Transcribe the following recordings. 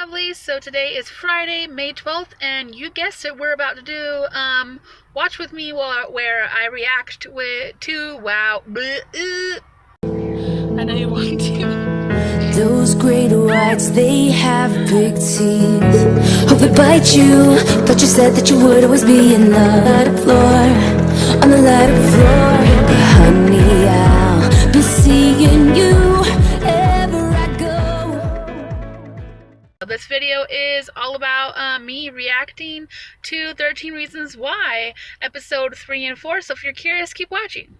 Lovely. So today is Friday, May 12th, and you guessed it, we're about to do watch with me where I react to wow. I know you want to. Those great whites, they have big teeth. Hope they bite you. Thought you said that you would always be in the floor, on the lighted floor. But honey, I'll be seeing you ever I go. This video is all about me reacting to 13 Reasons Why, episode 3 and 4. So if you're curious, keep watching.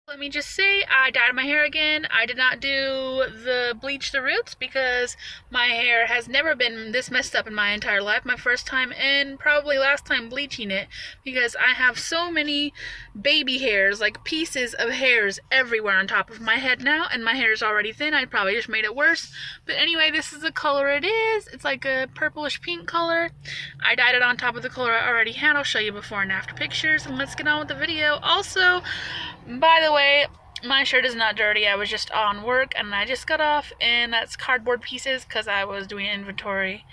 Let me just say, I dyed my hair again. I did not do the bleach the roots because my hair has never been this messed up in my entire life. My first time and probably last time bleaching it, because I have so many baby hairs, like pieces of hairs everywhere on top of my head now, and my hair is already thin. I probably just made it worse. But anyway, this is the color it is. It's like a purplish pink color. I dyed it on top of the color I already had. I'll show you before and after pictures, and let's get on with the video. Also, by the way, my shirt is not dirty. I was just on work and I just got off, and that's cardboard pieces because I was doing inventory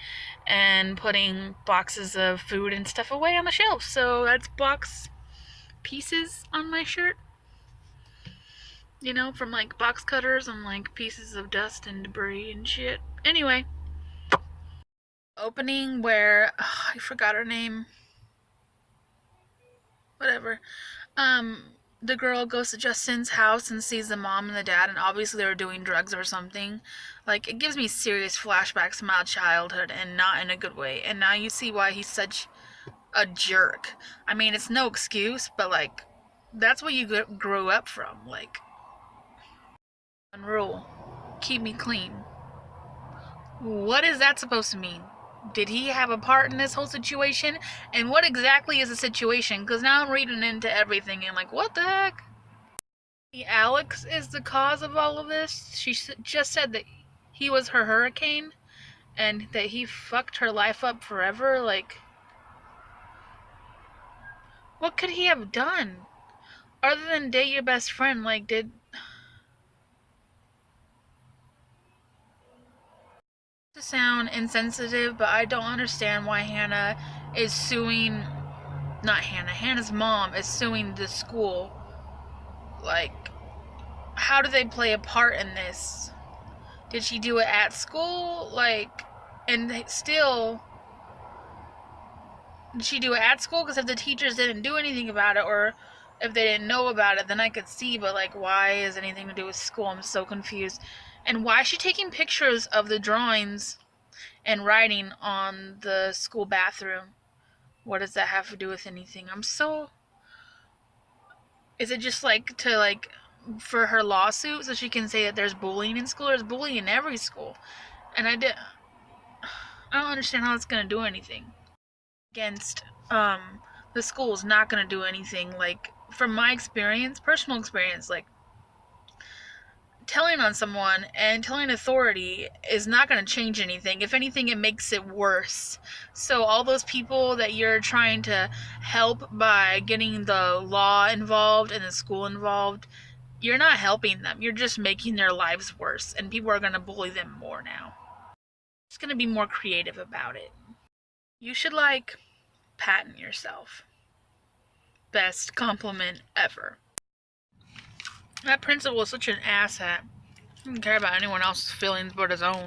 and putting boxes of food and stuff away on the shelf. So that's box pieces on my shirt, you know, from like box cutters and like pieces of dust and debris and shit. Anyway, opening where I forgot her name. Whatever. The girl goes to Justin's house and sees the mom and the dad, and obviously they were doing drugs or something. Like, it gives me serious flashbacks to my childhood, and not in a good way. And now you see why he's such a jerk. I mean, it's no excuse, but like, that's what you grew up from. Like, one rule: keep me clean. What is that supposed to mean? Did he have a part in this whole situation? And what exactly is the situation? Because now I'm reading into everything and like, what the heck? Alex is the cause of all of this. She just said that he was her hurricane and that he fucked her life up forever. Like, what could he have done? Other than date your best friend, like, to sound insensitive, but I don't understand why Hannah is suing, Hannah's mom is suing the school. Like, how do they play a part in this? Did she do it at school? Like, and still, did she do it at school? Because if the teachers didn't do anything about it, or if they didn't know about it, then I could see, but like, why is anything to do with school? I'm so confused. And why is she taking pictures of the drawings and writing on the school bathroom? What does that have to do with anything? Is it just like to like for her lawsuit so she can say that there's bullying in school? There's bullying in every school. And I don't understand how it's gonna do anything against the school. Is not gonna do anything. Like, from my experience, personal experience, like, telling on someone and telling authority is not going to change anything. If anything, it makes it worse. So all those people that you're trying to help by getting the law involved and the school involved, you're not helping them. You're just making their lives worse, and people are going to bully them more now. Just going to be more creative about it. You should, like, patent yourself. Best compliment ever. That principal is such an asshat. He doesn't care about anyone else's feelings but his own.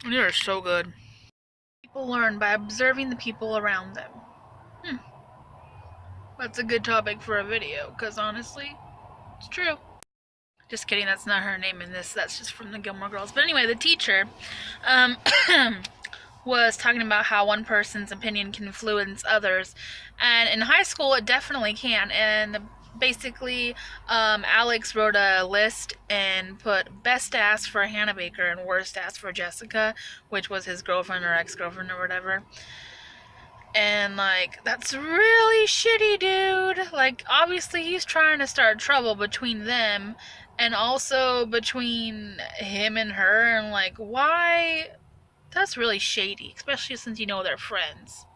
And you're so good. People learn by observing the people around them. That's a good topic for a video, because honestly, it's true. Just kidding, that's not her name in this. That's just from the Gilmore Girls. But anyway, the teacher was talking about how one person's opinion can influence others. And in high school, it definitely can. And basically, Alex wrote a list and put best ass for Hannah Baker and worst ass for Jessica, which was his girlfriend or ex-girlfriend or whatever. And like, that's really shitty, dude. Like, obviously he's trying to start trouble between them and also between him and her, and like, why? That's really shady, especially since you know they're friends.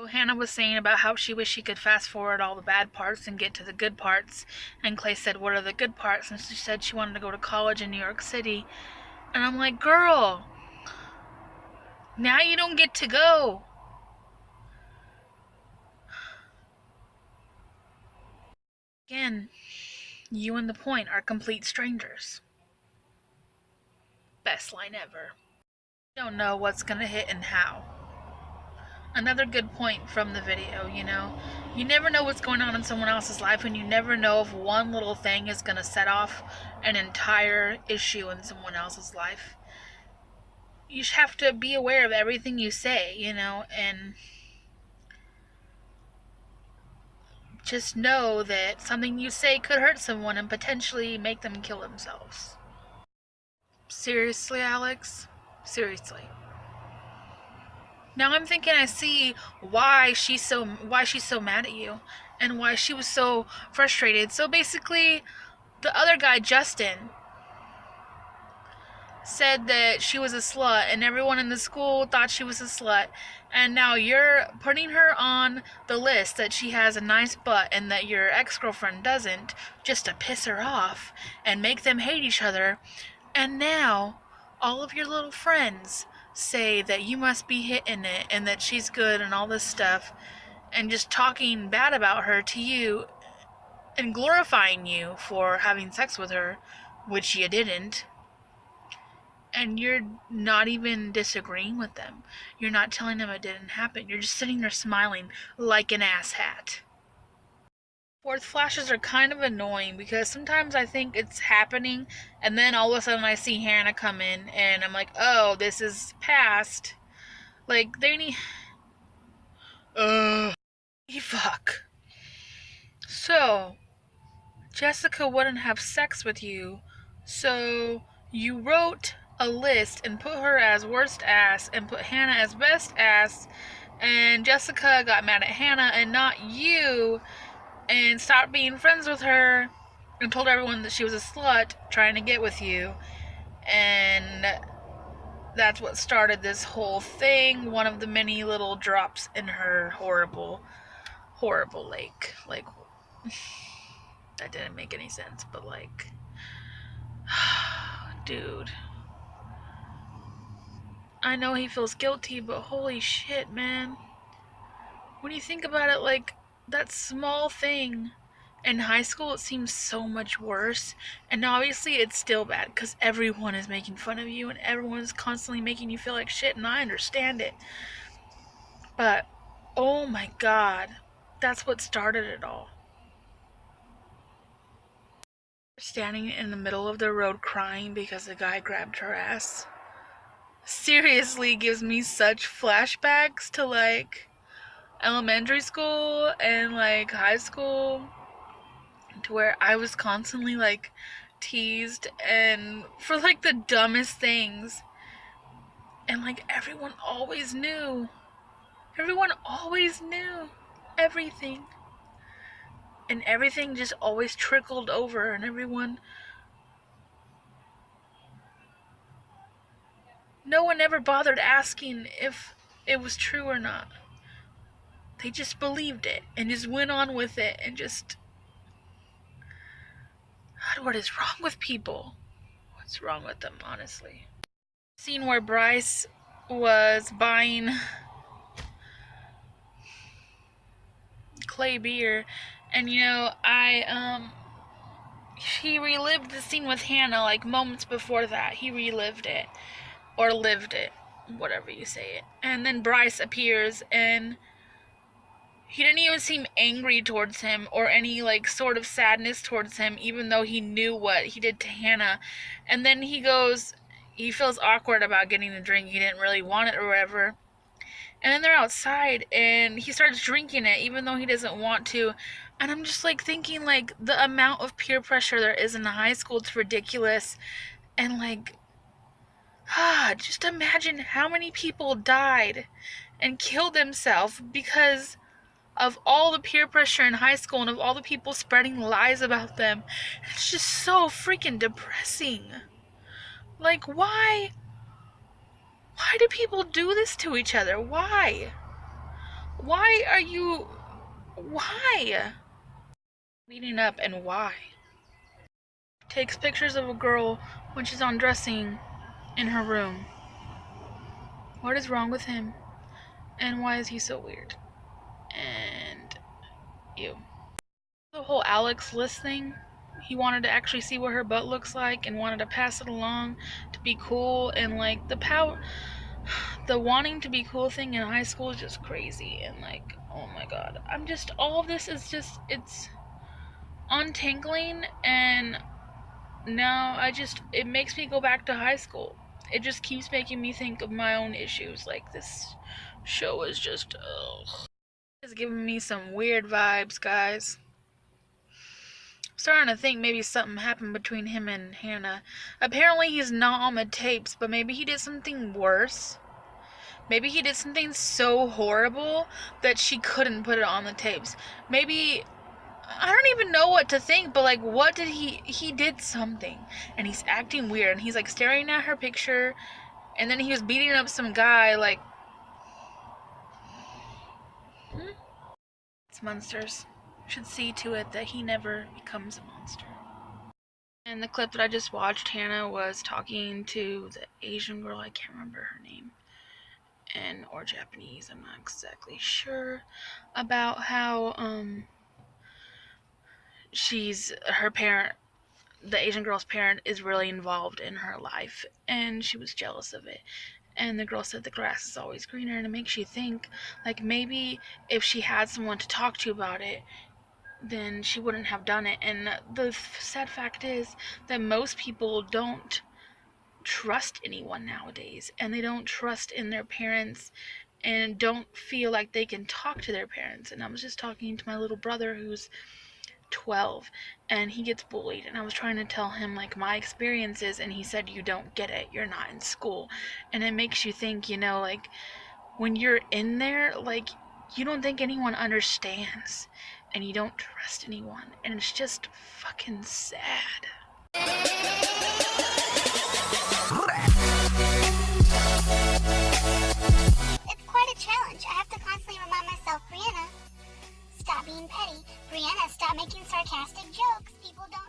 Hannah was saying about how she wished she could fast forward all the bad parts and get to the good parts. And Clay said, what are the good parts? And she said she wanted to go to college in New York City. And I'm like, girl, Now you don't get to go. Again, you and the point are complete strangers. Best line ever. You don't know what's gonna hit and how. Another good point from the video, you know. You never know what's going on in someone else's life, and you never know if one little thing is gonna set off an entire issue in someone else's life. You just have to be aware of everything you say, you know, and just know that something you say could hurt someone and potentially make them kill themselves. Seriously, Alex? Seriously. Now I'm thinking I see why she's so mad at you and why she was so frustrated. So basically, the other guy, Justin, said that she was a slut and everyone in the school thought she was a slut, and now you're putting her on the list that she has a nice butt and that your ex-girlfriend doesn't, just to piss her off and make them hate each other. And now all of your little friends say that you must be hitting it and that she's good and all this stuff, and just talking bad about her to you and glorifying you for having sex with her, which you didn't. And you're not even disagreeing with them. You're not telling them it didn't happen. You're just sitting there smiling like an asshat. Fourth flashes are kind of annoying because sometimes I think it's happening and then all of a sudden I see Hannah come in and I'm like, oh, this is past. Like, they need... fuck. So, Jessica wouldn't have sex with you, so you wrote a list and put her as worst ass and put Hannah as best ass, and Jessica got mad at Hannah and not you and stopped being friends with her and told everyone that she was a slut trying to get with you, and that's what started this whole thing. One of the many little drops in her horrible lake. Like, that didn't make any sense, but like, dude, I know he feels guilty, but holy shit, man. When you think about it, like, that small thing in high school, it seems so much worse. And obviously it's still bad because everyone is making fun of you and everyone is constantly making you feel like shit, and I understand it. But oh my god, that's what started it all. Standing in the middle of the road crying because the guy grabbed her ass seriously gives me such flashbacks to like elementary school and like high school, to where I was constantly like teased and for like the dumbest things, and like everyone always knew everything, and everything just always trickled over, and no one ever bothered asking if it was true or not. They just believed it and just went on with it, and just, God, what is wrong with people? What's wrong with them, honestly? Scene where Bryce was buying clay beer, and you know, he relived the scene with Hannah like moments before that. He relived it, or lived it, whatever you say it. And then Bryce appears, and he didn't even seem angry towards him or any like sort of sadness towards him, even though he knew what he did to Hannah. And then he feels awkward about getting a drink. He didn't really want it or whatever. And then they're outside and he starts drinking it even though he doesn't want to. And I'm just like thinking, like, the amount of peer pressure there is in high school, it's ridiculous. And like, just imagine how many people died and killed themselves because of all the peer pressure in high school and of all the people spreading lies about them. It's just so freaking depressing. Like, why do people do this to each other? Why leading up, and why? Takes pictures of a girl when she's undressing in her room. What is wrong with him? And why is he so weird? And ew. The whole Alex list thing. He wanted to actually see what her butt looks like and wanted to pass it along to be cool, and like the wanting to be cool thing in high school is just crazy, and like, oh my god. All of this is just, it's untangling, and now it makes me go back to high school. It just keeps making me think of my own issues. Like, this show is just, ugh. It's giving me some weird vibes, guys. I'm starting to think maybe something happened between him and Hannah. Apparently he's not on the tapes, but maybe he did something worse. Maybe he did something so horrible that she couldn't put it on the tapes. Maybe, I don't even know what to think, but like, what did he did something, and he's acting weird, and he's like staring at her picture, and then he was beating up some guy, like, it's monsters. Should see to it that he never becomes a monster. And the clip that I just watched, Hannah was talking to the Asian girl, I can't remember her name, or Japanese, I'm not exactly sure, about how her parent, the Asian girl's parent, is really involved in her life, and she was jealous of it. And the girl said the grass is always greener, and it makes you think, like, maybe if she had someone to talk to about it, then she wouldn't have done it. And the sad fact is that most people don't trust anyone nowadays, and they don't trust in their parents, and don't feel like they can talk to their parents. And I was just talking to my little brother who's 12, and he gets bullied, and I was trying to tell him like my experiences, and he said, you don't get it, you're not in school. And it makes you think, like, when you're in there, like, you don't think anyone understands, and you don't trust anyone, and it's just fucking sad. It's quite a challenge. I have to constantly remind myself, Brianna, stop being petty. Brianna, stop making sarcastic jokes. People don't